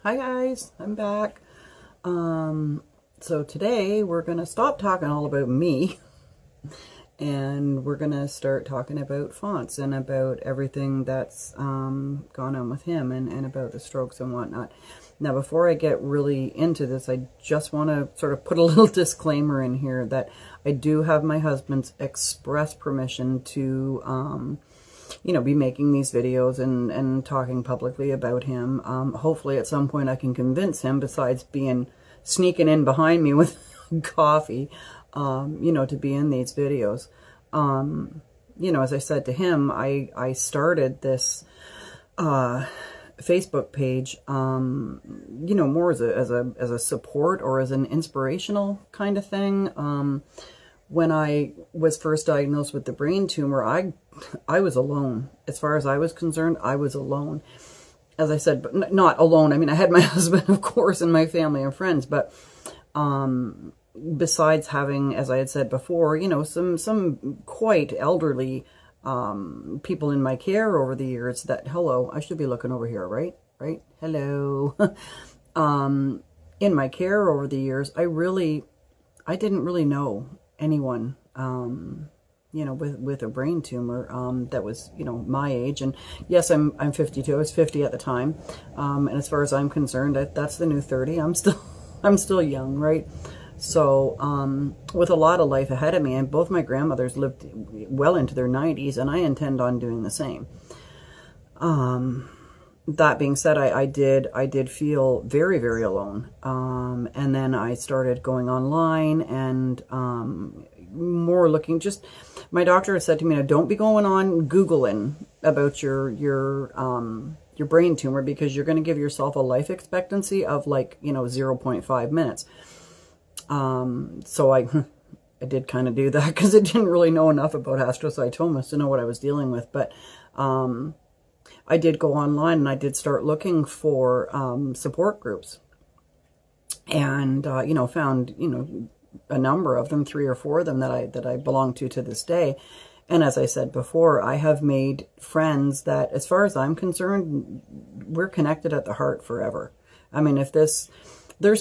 Hi guys, I'm back. So today we're going to stop talking all about me and we're going to start talking about Phonce and about everything that's gone on with him and about the strokes and whatnot. Now, before I get really into this, I just want to sort of put a little disclaimer in here that I do have my husband's express permission to be making these videos and talking publicly about him. Hopefully at some point I can convince him, besides sneaking in behind me with coffee, to be in these videos. As I said to him, I started this Facebook page, more as a support or as an inspirational kind of thing. When I was first diagnosed with the brain tumor, I was alone. As far as I was concerned, I was alone. As I said, but not alone. I mean, I had my husband, of course, and my family and friends, but besides having, as I had said before, some quite elderly people in my care over the years that, hello, I should be looking over here, right? Right? Hello. In my care over the years, I didn't really know anyone, with a brain tumor, that was, my age. And yes, I'm 52. I was 50 at the time. And as far as I'm concerned, that's the new 30. I'm still young, right? So, with a lot of life ahead of me, and both my grandmothers lived well into their 90s, and I intend on doing the same. That being said, I did feel very, very alone. And then I started going online and more looking, my doctor had said to me, now, don't be going on Googling about your brain tumor, because you're going to give yourself a life expectancy of 0.5 minutes. So I did kind of do that, because I didn't really know enough about astrocytomas to know what I was dealing with. But I did go online and I did start looking for support groups, and found a number of them, 3 or 4 of them that I belong to this day. And as I said before, I have made friends that, as far as I'm concerned, we're connected at the heart forever. I mean, there's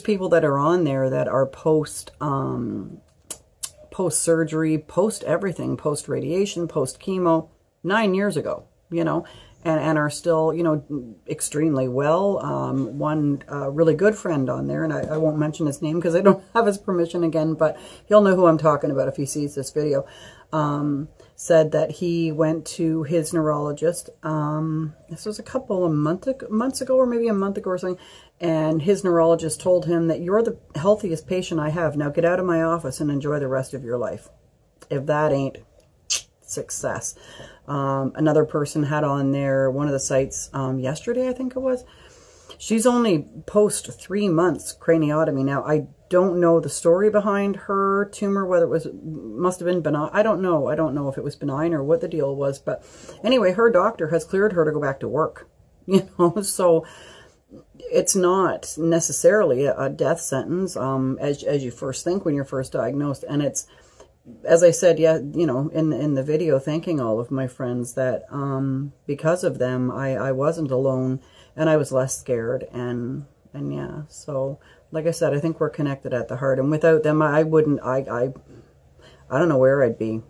people that are on there that are post surgery, post everything, post radiation, post chemo, 9 years ago, and are still, extremely well. One really good friend on there, and I won't mention his name because I don't have his permission again, but he'll know who I'm talking about if he sees this video, said that he went to his neurologist. This was a couple of months ago, or maybe a month ago or something, and his neurologist told him that you're the healthiest patient I have. Now get out of my office and enjoy the rest of your life. If that ain't success. Another person had on there, one of the sites, yesterday, I think it was, she's only post 3 months craniotomy. Now, I don't know the story behind her tumor, whether it must have been benign. I don't know. I don't know if it was benign or what the deal was. But anyway, her doctor has cleared her to go back to work, so it's not necessarily a death sentence, as you first think when you're first diagnosed. And it's, as I said, in the video, thanking all of my friends that, because of them, I wasn't alone and I was less scared. And yeah, so like I said, I think we're connected at the heart, and without them, I don't know where I'd be.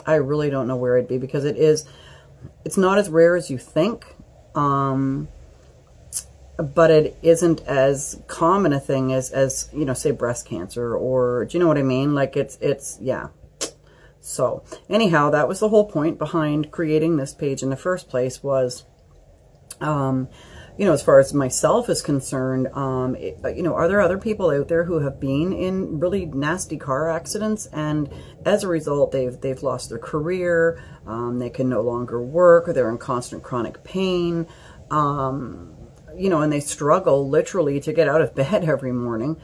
I really don't know where I'd be, because it's not as rare as you think. But it isn't as common a thing as say breast cancer, or, do you know what I mean? Like yeah. So anyhow, that was the whole point behind creating this page in the first place, was, as far as myself is concerned, are there other people out there who have been in really nasty car accidents, and as a result, they've lost their career, they can no longer work, or they're in constant chronic pain, and they struggle literally to get out of bed every morning,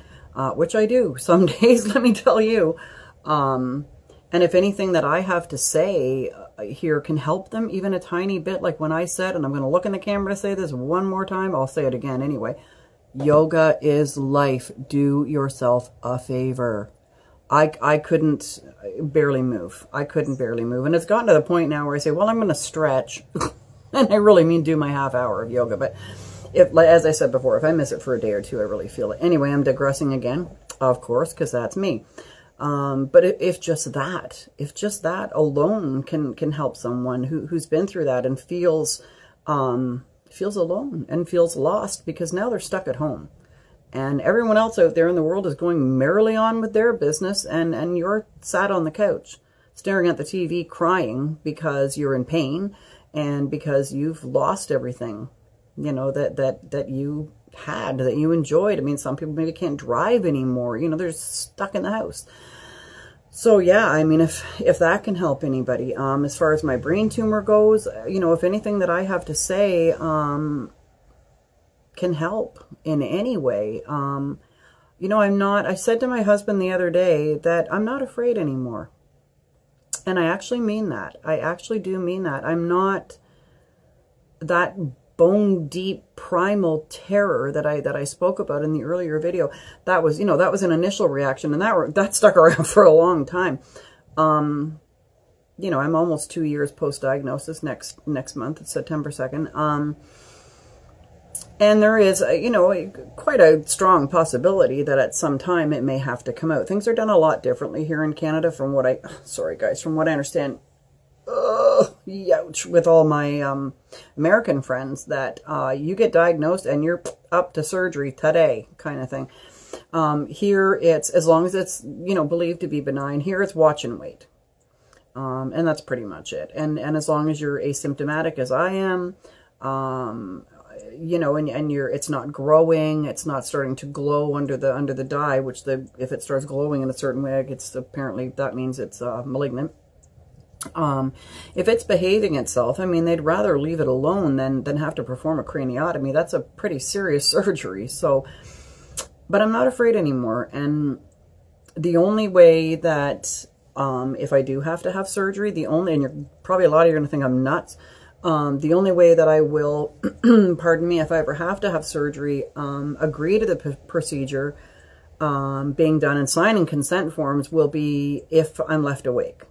which I do some days, let me tell you. And if anything that I have to say here can help them even a tiny bit, like when I said, and I'm going to look in the camera to say this one more time, I'll say it again anyway, yoga is life. Do yourself a favor. I couldn't barely move. I couldn't barely move. And it's gotten to the point now where I say, well, I'm going to stretch. And I really mean do my half hour of yoga. But as I said before, if I miss it for a day or two, I really feel it. Anyway, I'm digressing again, of course, because that's me. But if just that alone can help someone who's been through that and feels alone and feels lost, because now they're stuck at home. And everyone else out there in the world is going merrily on with their business, and you're sat on the couch, staring at the TV, crying because you're in pain and because you've lost everything, you know, that you had, that you enjoyed. I mean, some people maybe can't drive anymore. You know, they're stuck in the house. So yeah, I mean, if that can help anybody, as far as my brain tumor goes, you know, if anything that I have to say, can help in any way. You know, I said to my husband the other day that I'm not afraid anymore. And I actually mean that. I actually do mean that. I'm not that bone deep primal terror that I spoke about in the earlier video. That was, you know, that was an initial reaction, and that stuck around for a long time. You know, I'm almost 2 years post-diagnosis next month. It's September 2nd. And there is, you know, quite a strong possibility that at some time it may have to come out. Things are done a lot differently here in Canada from what from what I understand. Youch, with all my American friends, that you get diagnosed and you're up to surgery today kind of thing. Here it's, as long as it's, you know, believed to be benign, here it's watch and wait. And that's pretty much it. And as long as you're asymptomatic as I am, you know, and it's not growing, it's not starting to glow under the dye, which if it starts glowing in a certain way, apparently that means it's malignant. If it's behaving itself, I mean, they'd rather leave it alone than have to perform a craniotomy. That's a pretty serious surgery. So, but I'm not afraid anymore. And the only way that, if I do have to have surgery, and probably a lot of you are going to think I'm nuts. The only way that I will, pardon me, if I ever have to have surgery, agree to the procedure being done and signing consent forms will be if I'm left awake.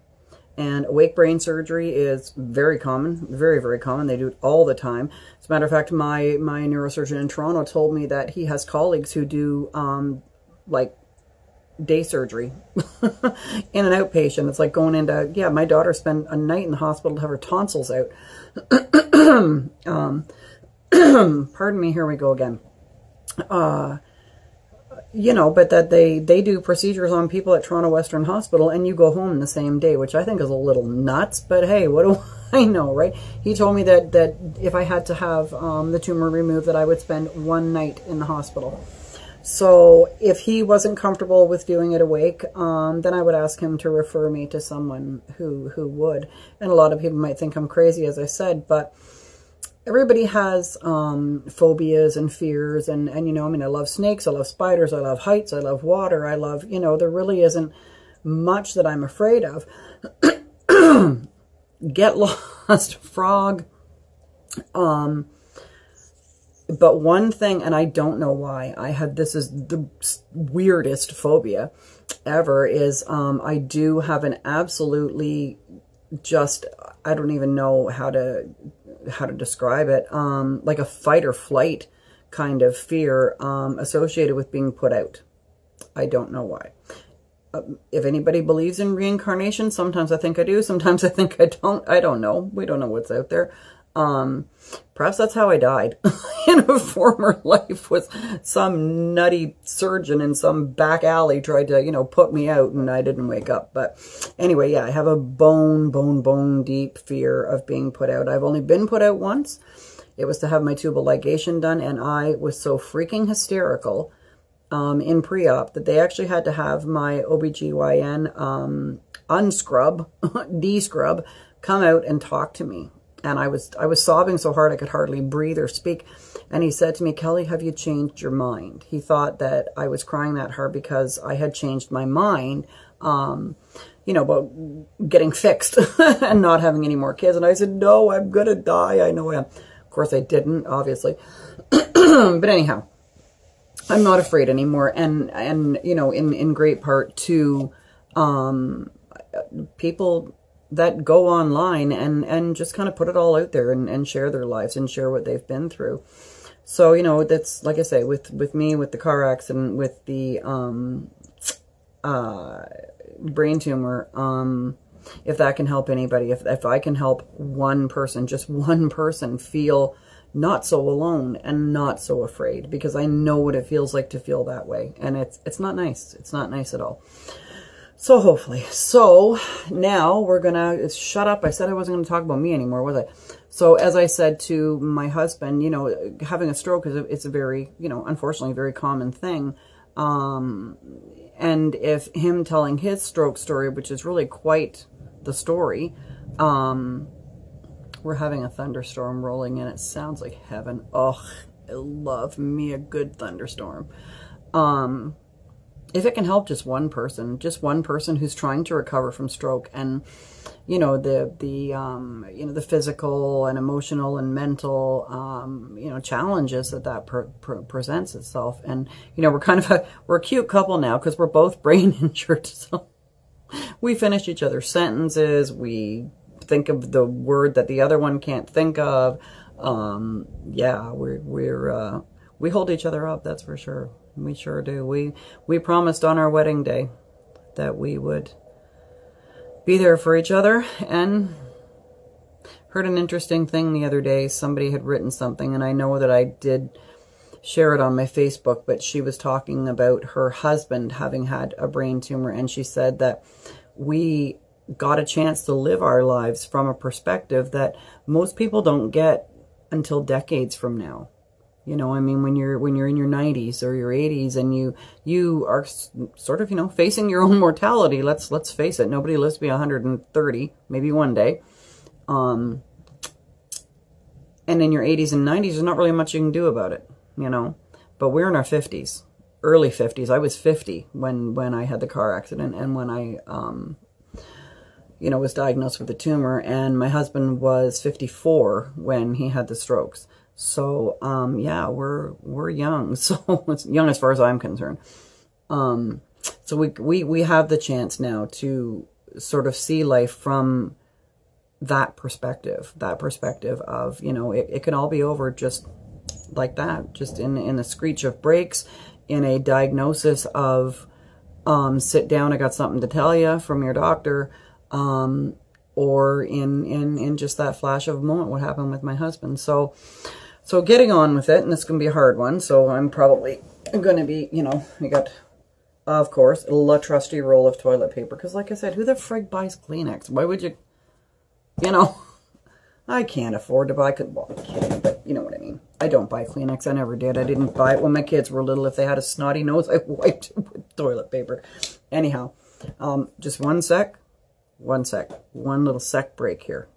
And awake brain surgery is very common, very, very common. They do it all the time. As a matter of fact, my neurosurgeon in Toronto told me that he has colleagues who do like day surgery in an outpatient. It's like going into, yeah, my daughter spent a night in the hospital to have her tonsils out. Pardon me, here we go again. You know, but that they do procedures on people at Toronto Western Hospital and you go home the same day, which I think is a little nuts, but hey, what do I know, right? He told me that if I had to have the tumor removed, that I would spend one night in the hospital. So if he wasn't comfortable with doing it awake, then I would ask him to refer me to someone who would. And a lot of people might think I'm crazy, as I said, but everybody has phobias and fears, and you know, I mean, I love snakes, I love spiders, I love heights, I love water, I love, you know, there really isn't much that I'm afraid of. Get lost, frog. But one thing, and I don't know why, this is the weirdest phobia ever, is I do have an absolutely just, I don't even know how to describe it, like a fight or flight kind of fear associated with being put out. I don't know why. If anybody believes in reincarnation, sometimes I think I do, sometimes I think I don't. I don't know. We don't know what's out there. Perhaps that's how I died in a former life, was some nutty surgeon in some back alley tried to, you know, put me out and I didn't wake up. But anyway, yeah, I have a bone deep fear of being put out. I've only been put out once. It was to have my tubal ligation done, and I was so freaking hysterical in pre-op that they actually had to have my OBGYN unscrub, descrub, come out and talk to me. And I was sobbing so hard I could hardly breathe or speak. And he said to me, "Kelly, have you changed your mind?" He thought that I was crying that hard because I had changed my mind, you know, about getting fixed and not having any more kids. And I said, "No, I'm going to die. I know I am." Of course, I didn't, obviously. But anyhow, I'm not afraid anymore. And you know, in great part to people that go online and just kind of put it all out there and share their lives and share what they've been through. So, you know, that's, like I say, with me, with the car accident, with the brain tumor, if that can help anybody, if I can help one person, just one person, feel not so alone and not so afraid, because I know what it feels like to feel that way. And it's not nice. It's not nice at all. So hopefully. So now we're going to shut up. I said I wasn't going to talk about me anymore, was I? So as I said to my husband, you know, having a stroke it's a very, you know, unfortunately very common thing. And if him telling his stroke story, which is really quite the story, we're having a thunderstorm rolling in. It sounds like heaven. Oh, I love me a good thunderstorm. If it can help just one person who's trying to recover from stroke, and you know, the physical and emotional and mental you know, challenges that presents itself. And you know, we're a cute couple now because we're both brain injured, so we finish each other's sentences, we think of the word that the other one can't think of. Yeah, we hold each other up, that's for sure. We sure do. We promised on our wedding day that we would be there for each other. And heard an interesting thing the other day. Somebody had written something, and I know that I did share it on my Facebook, but she was talking about her husband having had a brain tumor, and she said that we got a chance to live our lives from a perspective that most people don't get until decades from now. You know, I mean, when you're in your 90s or your 80s and you are sort of, you know, facing your own mortality. Let's face it. Nobody lives to be 130, maybe one day. And in your 80s and 90s, there's not really much you can do about it, you know. But we're in our 50s, early 50s. I was 50 when I had the car accident, and when I you know, was diagnosed with a tumor, and my husband was 54 when he had the strokes. So, yeah, we're young. So it's young as far as I'm concerned. So we have the chance now to sort of see life from that perspective of, you know, it can all be over just like that, just in a screech of brakes, in a diagnosis of, sit down, I got something to tell you from your doctor, or in just that flash of a moment, what happened with my husband. So getting on with it, and it's going to be a hard one, so I'm probably going to be, you know, I got, of course, a trusty roll of toilet paper, because like I said, who the frig buys Kleenex? Why would you, you know, I can't afford to buy, well, I'm kidding, but you know what I mean. I don't buy Kleenex, I never did. I didn't buy it when my kids were little. If they had a snotty nose, I wiped it with toilet paper. Anyhow, just one little sec break here.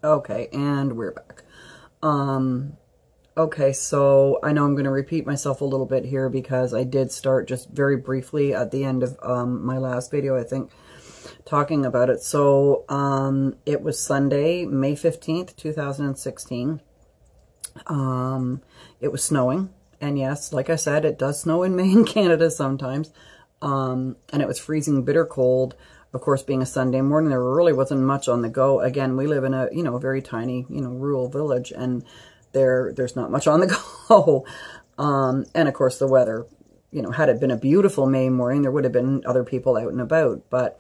Okay, and we're back. Okay, so I know I'm going to repeat myself a little bit here because I did start just very briefly at the end of my last video, I think, talking about it. So it was Sunday, May 15th, 2016. It was snowing. And yes, like I said, it does snow in Maine, Canada sometimes. And it was freezing bitter cold. Of course, being a Sunday morning, there really wasn't much on the go. Again, we live in a, you know, very tiny, you know, rural village, and there's not much on the go. And of course, the weather, you know, had it been a beautiful May morning, there would have been other people out and about. But,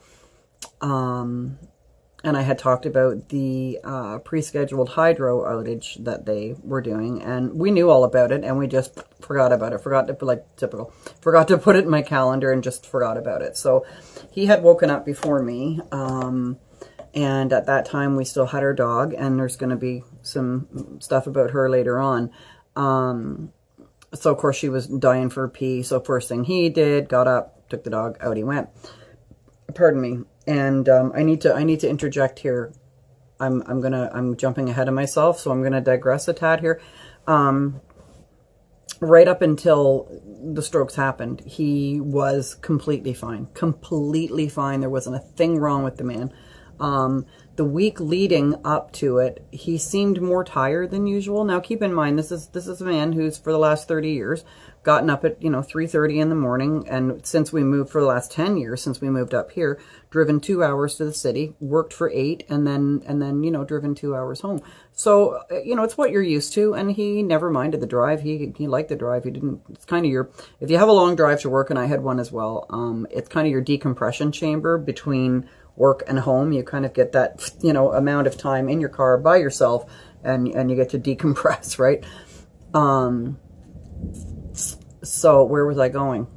and I had talked about the pre-scheduled hydro outage that they were doing, and we knew all about it, and we just forgot about it. Forgot to, like, typical, forgot to put it in my calendar and just forgot about it. So he had woken up before me, and at that time we still had our dog, and there's going to be some stuff about her later on. So of course she was dying for a pee. So first thing he did, got up, took the dog, out he went. Pardon me. And I need to interject here. I'm jumping ahead of myself, so I'm gonna digress a tad here. Right up until the strokes happened, he was completely fine. Completely fine. There wasn't a thing wrong with the man. The week leading up to it, he seemed more tired than usual. Now, keep in mind, this is a man who's for the last 30 years gotten up at 3:30 in the morning, and since we moved for the last 10 years, since we moved up here, driven 2 hours to the city, worked for 8, and then driven 2 hours home. So it's what you're used to, and he never minded the drive. He liked the drive. He didn't. It's kind of if you have a long drive to work, and I had one as well. It's kind of your decompression chamber between work and home. You kind of get that amount of time in your car by yourself, and you get to decompress, right? So where was I going?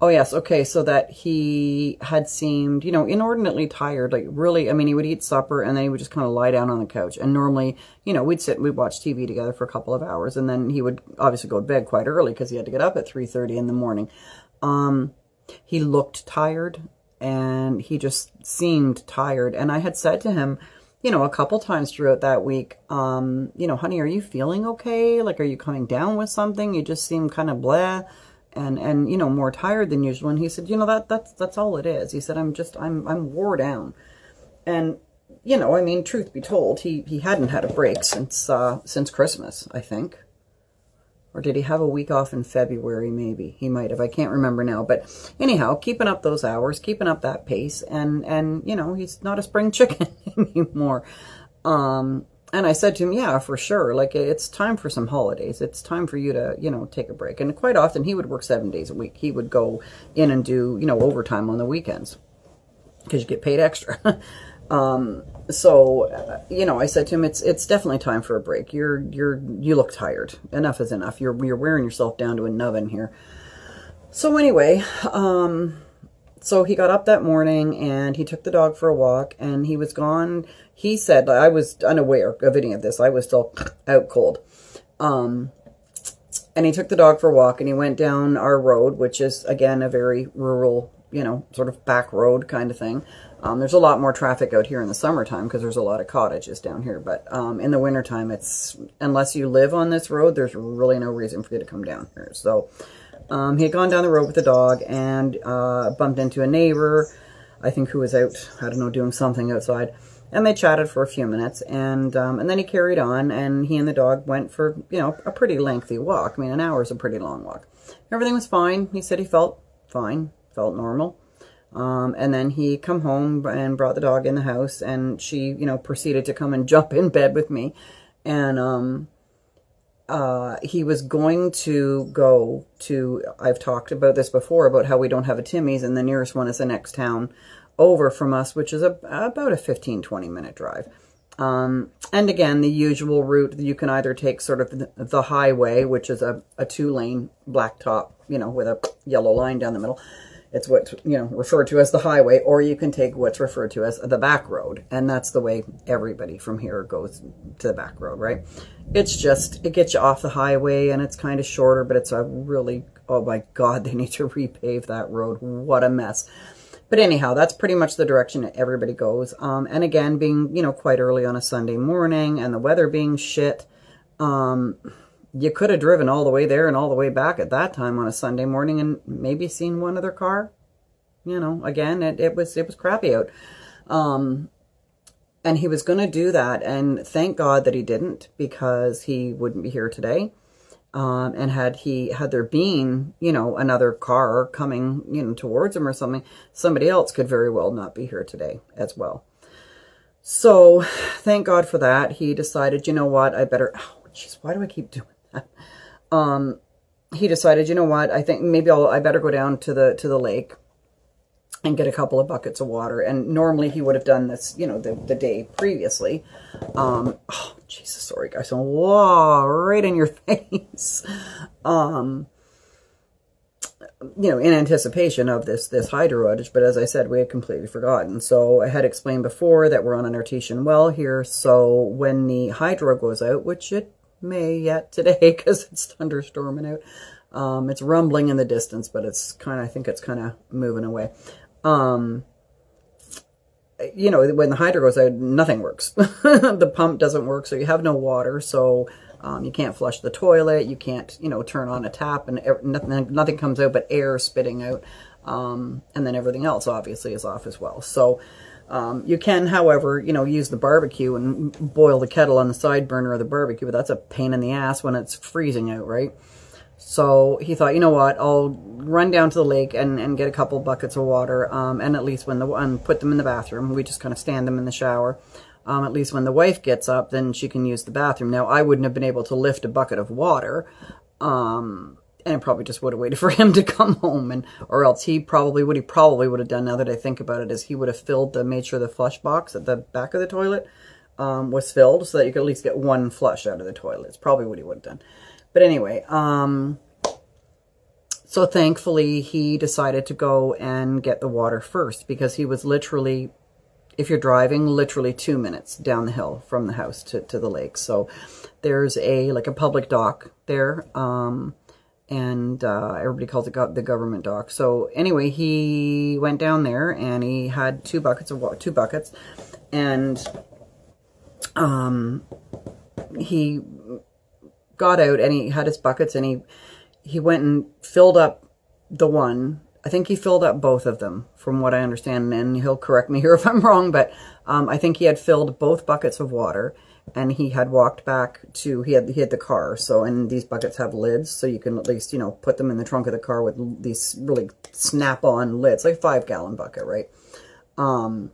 Oh, yes. Okay. So that he had seemed, inordinately tired, like really, I mean, he would eat supper and then he would just kind of lie down on the couch. And normally, we'd sit and we'd watch TV together for a couple of hours. And then he would obviously go to bed quite early because he had to get up at 3:30 in the morning. He looked tired and he just seemed tired. And I had said to him, a couple times throughout that week, honey, are you feeling okay? Like, are you coming down with something? You just seem kind of blah and more tired than usual. And he said, that's all it is. He said, I'm wore down. And, truth be told, he hadn't had a break since Christmas, I think. Or did he have a week off in February? Maybe he might have. I can't remember now. But anyhow, keeping up those hours, keeping up that pace, and he's not a spring chicken anymore. And I said to him, yeah, for sure. Like, it's time for some holidays. It's time for you to, take a break. And quite often he would work 7 days a week. He would go in and do, overtime on the weekends because you get paid extra. So I said to him, it's definitely time for a break. You look tired. Enough is enough. You're wearing yourself down to a nubbin here. So anyway, so he got up that morning and he took the dog for a walk and he was gone. He said, I was unaware of any of this. I was still out cold. And he took the dog for a walk and he went down our road, which is again, a very rural, sort of back road kind of thing. There's a lot more traffic out here in the summertime because there's a lot of cottages down here. But in the wintertime, unless you live on this road, there's really no reason for you to come down here. So he had gone down the road with the dog and bumped into a neighbor, I think, who was out, I don't know, doing something outside. And they chatted for a few minutes. And then he carried on and he and the dog went for, a pretty lengthy walk. I mean, an hour is a pretty long walk. Everything was fine. He said he felt fine, felt normal. And then he come home and brought the dog in the house and she, proceeded to come and jump in bed with me. And, he was going to go to, I've talked about this before, about how we don't have a Timmy's and the nearest one is the next town over from us, which is about a 15-20 minute drive. And again, the usual route, you can either take sort of the highway, which is a 2-lane blacktop, with a yellow line down the middle. It's what's, referred to as the highway, or you can take what's referred to as the back road. And that's the way everybody from here goes to the back road, right? It's just, it gets you off the highway and it's kind of shorter, but it's a really, oh my God, they need to repave that road. What a mess. But anyhow, that's pretty much the direction that everybody goes. And again, being, quite early on a Sunday morning and the weather being shit, you could have driven all the way there and all the way back at that time on a Sunday morning and maybe seen one other car. Again, it was crappy out. And he was going to do that. And thank God that he didn't, because he wouldn't be here today. And had there been, another car coming, towards him or something, somebody else could very well not be here today as well. So thank God for that. He decided, I better, why do I keep doing that? He decided, I think maybe I better go down to the lake and get a couple of buckets of water. And normally he would have done this, the day previously. Oh, Jesus, sorry guys. Whoa, right in your face. In anticipation of this hydro outage. But as I said, we had completely forgotten. So I had explained before that we're on an artesian well here. So when the hydro goes out, which it may yet today because it's thunderstorming out. It's rumbling in the distance, but I think it's kind of moving away. When the hydro goes out, nothing works. The pump doesn't work, so you have no water. So you can't flush the toilet. You can't, turn on a tap, and nothing comes out but air spitting out. And then everything else obviously is off as well. So you can, however, use the barbecue and boil the kettle on the side burner of the barbecue, but that's a pain in the ass when it's freezing out, right? So he thought, you know what, I'll run down to the lake and get a couple buckets of water, and at least and put them in the bathroom. We just kind of stand them in the shower. At least when the wife gets up, then she can use the bathroom. Now, I wouldn't have been able to lift a bucket of water, and I probably just would have waited for him to come home, or else what he probably would have done, now that I think about it, is he would have made sure the flush box at the back of the toilet was filled, so that you could at least get one flush out of the toilet. It's probably what he would have done. But anyway, so thankfully he decided to go and get the water first, because he was literally, if you're driving, literally 2 minutes down the hill from the house to the lake. So there's a public dock there, and everybody calls it the government dock. So anyway, he went down there and he had 2 buckets of water, and he got out and he had his buckets, and he went and filled up the one. I think he filled up both of them, from what I understand, and he'll correct me here if I'm wrong, but I think he had filled both buckets of water, and he had walked back to, he had the car, so, and these buckets have lids, so you can at least, put them in the trunk of the car with these really snap-on lids, like a 5-gallon bucket, right? And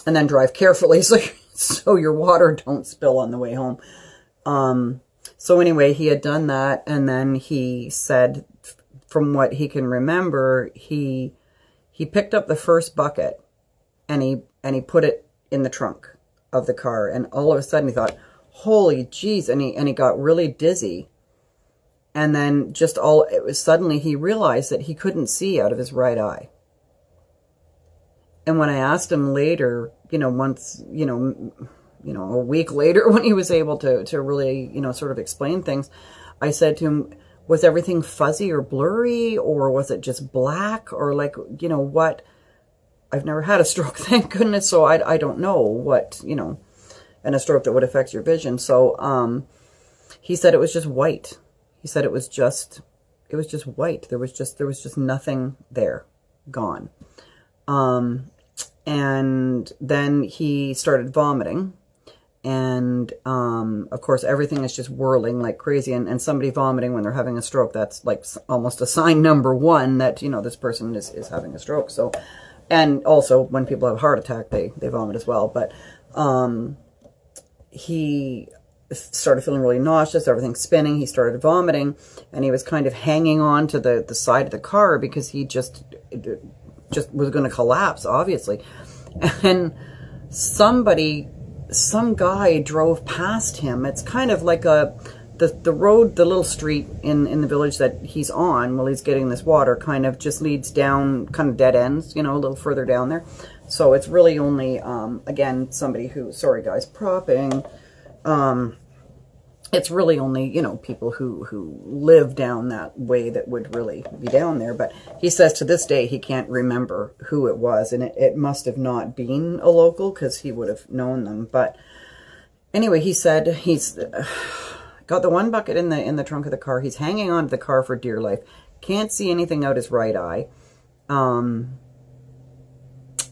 then drive carefully so your water don't spill on the way home. So anyway, he had done that, and then he said, from what he can remember, he picked up the first bucket and he put it in the trunk of the car, and all of a sudden he thought, holy jeez, and he got really dizzy, and then suddenly he realized that he couldn't see out of his right eye. And when I asked him later, once, a week later, when he was able to really, sort of explain things, I said to him, was everything fuzzy or blurry, or was it just black, or what? I've never had a stroke, thank goodness, so I don't know what, and a stroke that would affect your vision. So he said it was just white. He said it was just white. There was just nothing there, gone. And then he started vomiting. And, of course, everything is just whirling like crazy. And somebody vomiting when they're having a stroke, that's like almost a sign number one that, this person is having a stroke. So, and also when people have a heart attack, they vomit as well. But he started feeling really nauseous, everything's spinning. He started vomiting, and he was kind of hanging on to the side of the car because he just was going to collapse, obviously. And some guy drove past him. It's kind of like the road, the little street in the village that he's on while he's getting this water kind of just leads down, kind of dead ends, a little further down there. So it's really only, again, somebody who, sorry guys, propping, it's really only, people who live down that way that would really be down there. But he says to this day he can't remember who it was, and it must have not been a local, because he would have known them. But anyway, he said he's got the one bucket in the trunk of the car. He's hanging on to the car for dear life. Can't see anything out his right eye.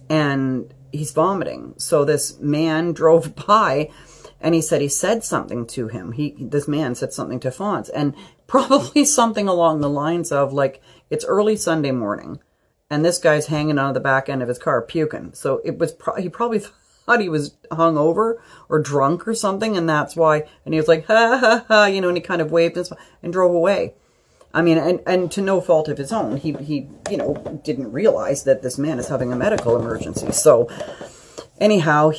And he's vomiting. So this man drove by, and he said something to him. This man said something to Phonce, and probably something along the lines of, like, it's early Sunday morning, and this guy's hanging on the back end of his car puking. So it was he probably thought he was hungover or drunk or something, and that's why. And he was like, ha ha ha, and he kind of waved and drove away. I mean, and to no fault of his own, he didn't realize that this man is having a medical emergency. So anyhow,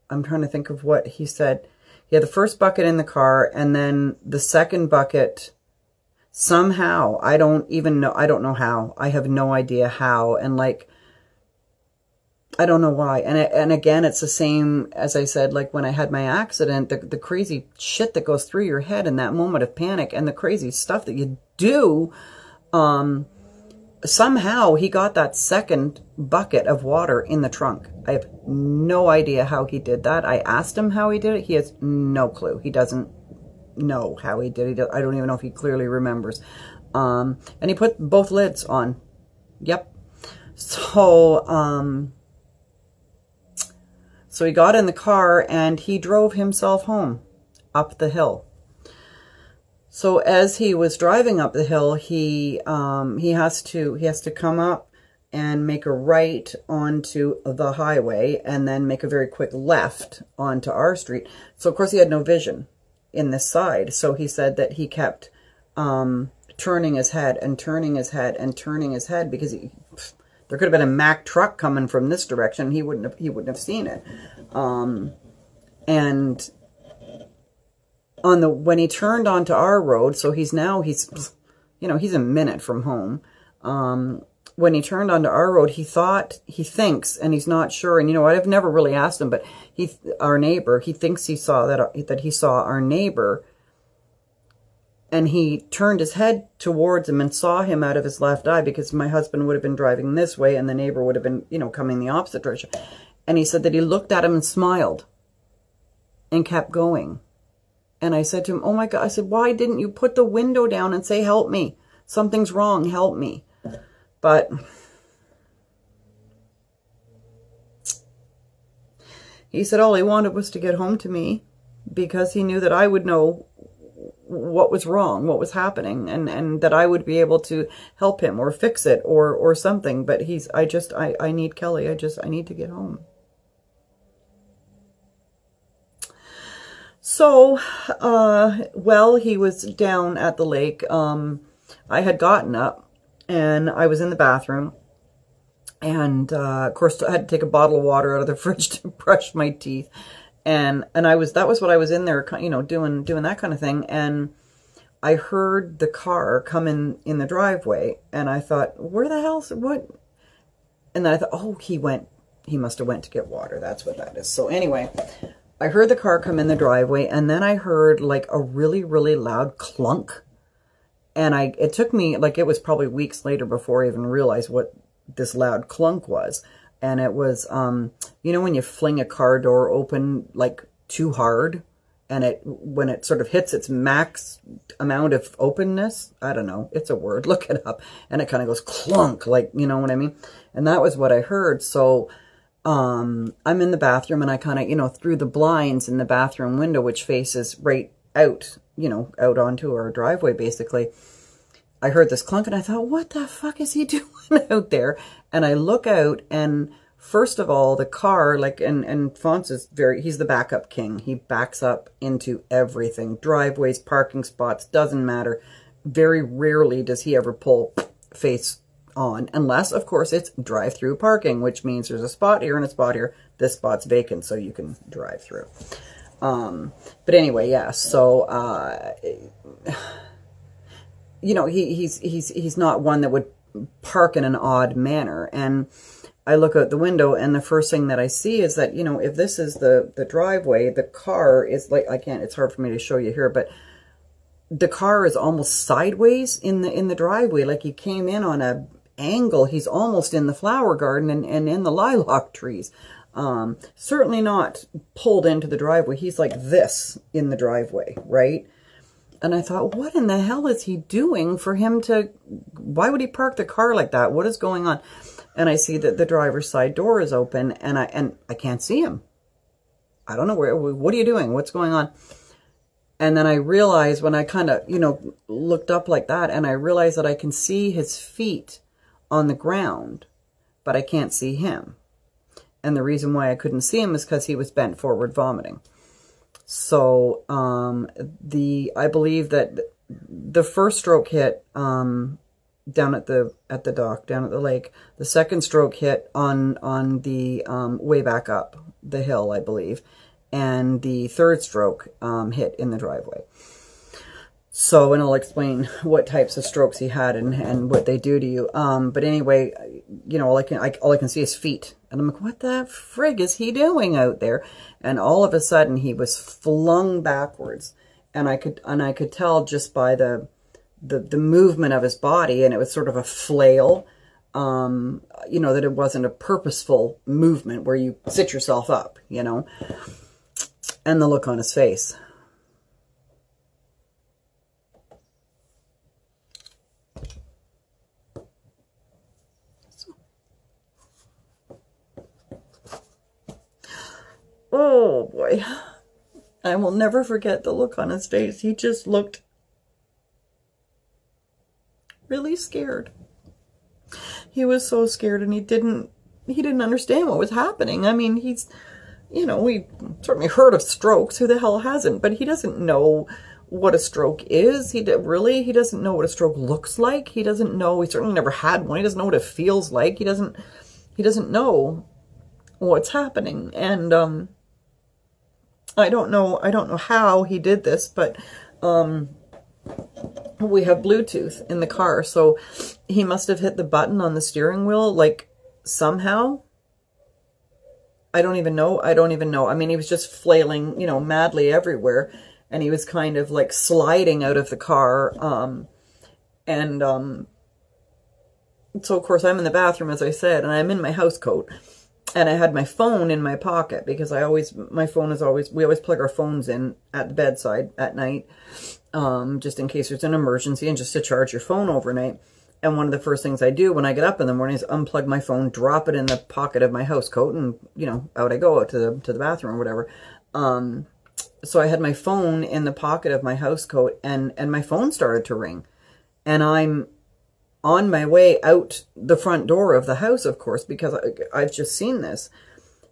I'm trying to think of what he said. He had the first bucket in the car, and then the second bucket, somehow, I don't know how. I have no idea how. And I don't know why. And again, it's the same as I said, like when I had my accident, the crazy shit that goes through your head in that moment of panic, and the crazy stuff that you do, somehow he got that second bucket of water in the trunk. I have no idea how he did that. I asked him how he did it. He has no clue. He doesn't know how he did it. I don't even know if he clearly remembers. And he put both lids on. Yep. So, so he got in the car and he drove himself home up the hill. So as he was driving up the hill, he has to come up and make a right onto the highway and then make a very quick left onto our street. So of course he had no vision in this side. So he said that he kept turning his head and turning his head and turning his head because there could have been a Mack truck coming from this direction. He wouldn't have seen it. And when he turned onto our road, so he's a minute from home. When he turned onto our road, he thinks, and he's not sure. And I've never really asked him, but our neighbor, he thinks he saw that he saw our neighbor. And he turned his head towards him and saw him out of his left eye, because my husband would have been driving this way and the neighbor would have been, coming the opposite direction. And he said that he looked at him and smiled and kept going. And I said to him, oh my God, I said, why didn't you put the window down and say, help me? Something's wrong, help me. But he said all he wanted was to get home to me, because he knew that I would know what was wrong, what was happening, and that I would be able to help him or fix it or something. But I need Kelly. I need to get home. So, well, he was down at the lake. I had gotten up and I was in the bathroom, and of course I had to take a bottle of water out of the fridge to brush my teeth. And that was what I was in there, doing that kind of thing. And I heard the car come in the driveway, and I thought, where the hell's what? And then I thought, oh, he must have went to get water. That's what that is. So anyway, I heard the car come in the driveway, and then I heard like a really, really loud clunk. And it took me, it was probably weeks later before I even realized what this loud clunk was. And it was, when you fling a car door open too hard, and when it sort of hits its max amount of openness, I don't know, it's a word, look it up, and it kind of goes clunk, you know what I mean? And that was what I heard. So I'm in the bathroom, and I kind of, through the blinds in the bathroom window, which faces right out, out onto our driveway, basically, I heard this clunk, and I thought, what the fuck is he doing out there? And I look out, and first of all, the car, and Phonce is he's the backup king. He backs up into everything. Driveways, parking spots, doesn't matter. Very rarely does he ever pull face on, unless, of course, it's drive-through parking, which means there's a spot here and a spot here. This spot's vacant, so you can drive through. But anyway, yeah, so, he's not one that would park in an odd manner. And I look out the window, and the first thing that I see is that, if this is the driveway, the car is it's hard for me to show you here, but the car is almost sideways in the driveway. Like he came in on a angle. He's almost in the flower garden and in the lilac trees. Certainly not pulled into the driveway. He's like this in the driveway, right? And I thought, what in the hell is he doing for him to, why would he park the car like that? What is going on? And I see that the driver's side door is open, and I can't see him. I don't know what are you doing? What's going on? And then I realized when I kind of, looked up like that, and I realized that I can see his feet on the ground, but I can't see him. And the reason why I couldn't see him is because he was bent forward vomiting. So, I believe that the first stroke hit, down at the dock, down at the lake. The second stroke hit on the, way back up the hill, I believe. And the third stroke, hit in the driveway. So, and I'll explain what types of strokes he had and what they do to you. But anyway, all I can see is feet. And I'm like, what the frig is he doing out there? And all of a sudden he was flung backwards. And I could tell just by the movement of his body, and it was sort of a flail, that it wasn't a purposeful movement where you sit yourself up, and the look on his face. oh boy. I will never forget the look on his face. He just looked really scared. He was so scared, and he didn't understand what was happening. I mean, he's, you know, we certainly heard of strokes. Who the hell hasn't? But he doesn't know what a stroke is. He doesn't know what a stroke looks like. He doesn't know. He certainly never had one. He doesn't know what it feels like. He doesn't know what's happening. And I don't know how he did this, but we have Bluetooth in the car, so he must have hit the button on the steering wheel, like, somehow. I don't even know. I mean, he was just flailing, you know, madly everywhere, and he was kind of like sliding out of the car. So of course I'm in the bathroom, as I said, and I'm in my house coat, and I had my phone in my pocket because we always plug our phones in at the bedside at night, just in case there's an emergency and just to charge your phone overnight. And one of the first things I do when I get up in the morning is unplug my phone, drop it in the pocket of my house coat, and, you know, out I go, out to the bathroom or whatever. So I had my phone in the pocket of my house coat, and my phone started to ring. And I'm on my way out the front door of the house, of course, because I've just seen this.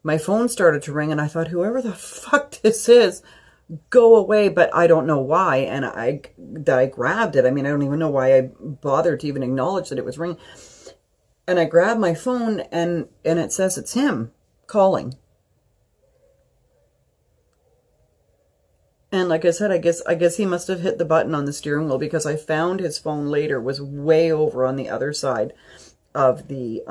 My phone started to ring, and I thought, whoever the fuck this is, go away. But I don't know why, and I grabbed it. I mean, I don't even know why I bothered to even acknowledge that it was ringing. And I grabbed my phone, and it says it's him calling. And like I said, I guess he must have hit the button on the steering wheel, because I found his phone later was way over on the other side of the,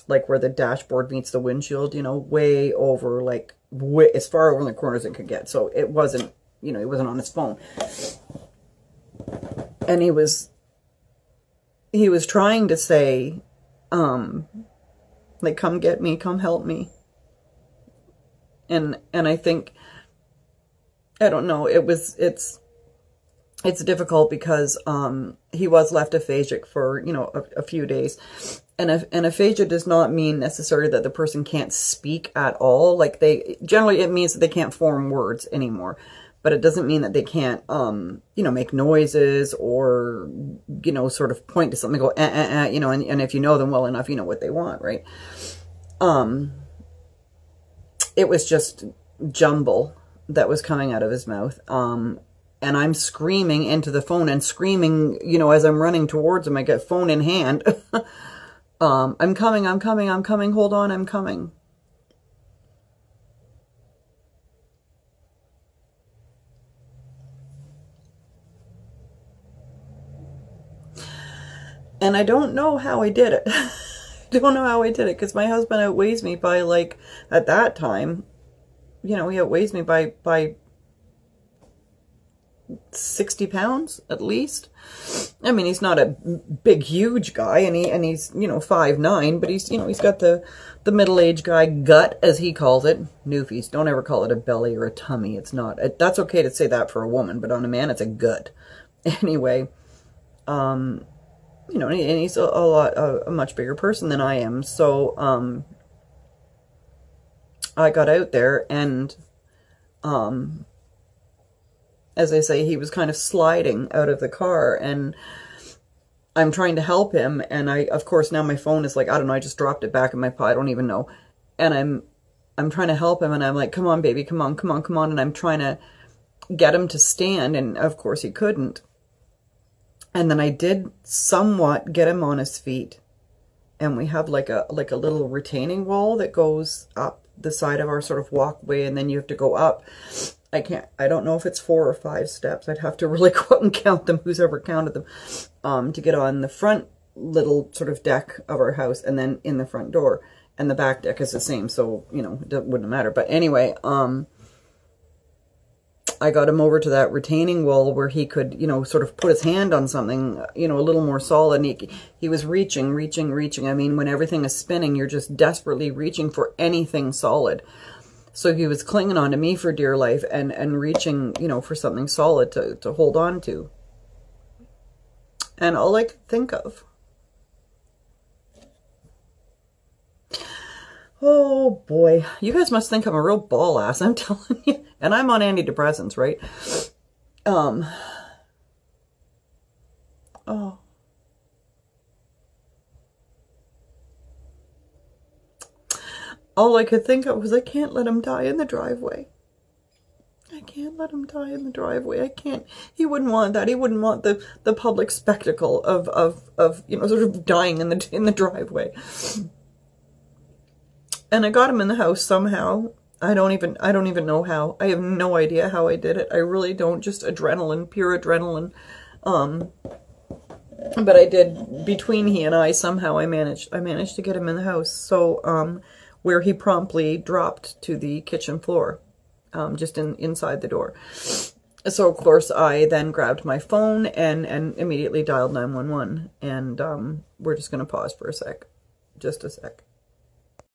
like where the dashboard meets the windshield, you know, way over, like way, as far over in the corner as it could get. So it wasn't, you know, he wasn't on his phone. And he was trying to say, like, come get me, come help me. And I think, I don't know, it's difficult because he was left aphakic for, you know, a few days. And aphasia does not mean necessarily that the person can't speak at all. Like, generally it means that they can't form words anymore. But it doesn't mean that they can't, you know, make noises or, you know, sort of point to something, go, you know, and if you know them well enough, you know what they want, right? It was just jumble that was coming out of his mouth. And I'm screaming into the phone, and screaming, you know, as I'm running towards him. I get phone in hand. I'm coming, hold on, I'm coming. And I don't know how I did it. I don't know how I did it, because my husband outweighs me by, like, at that time, you know, he outweighs me by 60 pounds at least. I mean, he's not a big, huge guy, and he's, you know, 5'9", but he's, you know, he's got the middle-aged guy gut, as he calls it. Newfies, don't ever call it a belly or a tummy. It's not. That's okay to say that for a woman, but on a man, it's a gut. Anyway, you know, and he's a much bigger person than I am. So, I got out there, and, as I say, he was kind of sliding out of the car, and I'm trying to help him. And of course, now my phone is like, I don't know, I just dropped it back in my pocket. I don't even know. And I'm trying to help him, and I'm like, come on, baby, come on. And I'm trying to get him to stand. And of course he couldn't. And then I did somewhat get him on his feet. And we have like a little retaining wall that goes up the side of our sort of walkway, and then you have to go up. I don't know if it's 4 or 5 steps. I'd have to really go out and count them, who's ever counted them, to get on the front little sort of deck of our house, and then in the front door. And the back deck is the same, so, you know, it wouldn't matter. But anyway, I got him over to that retaining wall where he could, you know, sort of put his hand on something, you know, a little more solid. And he was reaching. I mean, when everything is spinning, you're just desperately reaching for anything solid. So he was clinging on to me for dear life, and reaching, you know, for something solid to hold on to. And all I could think of Oh boy, you guys must think I'm a real ball ass, I'm telling you. And I'm on antidepressants, right? Oh. All I could think of was, I can't let him die in the driveway. I can't let him die in the driveway. I can't. He wouldn't want that. He wouldn't want the public spectacle of you know, sort of dying in the driveway. And I got him in the house somehow. I don't even know how. I have no idea how I did it. I really don't. Just adrenaline, pure adrenaline. But I did. Between he and I, somehow I managed to get him in the house. So where he promptly dropped to the kitchen floor, just inside the door. So of course I then grabbed my phone and immediately dialed 911. And we're just going to pause for a sec, just a sec.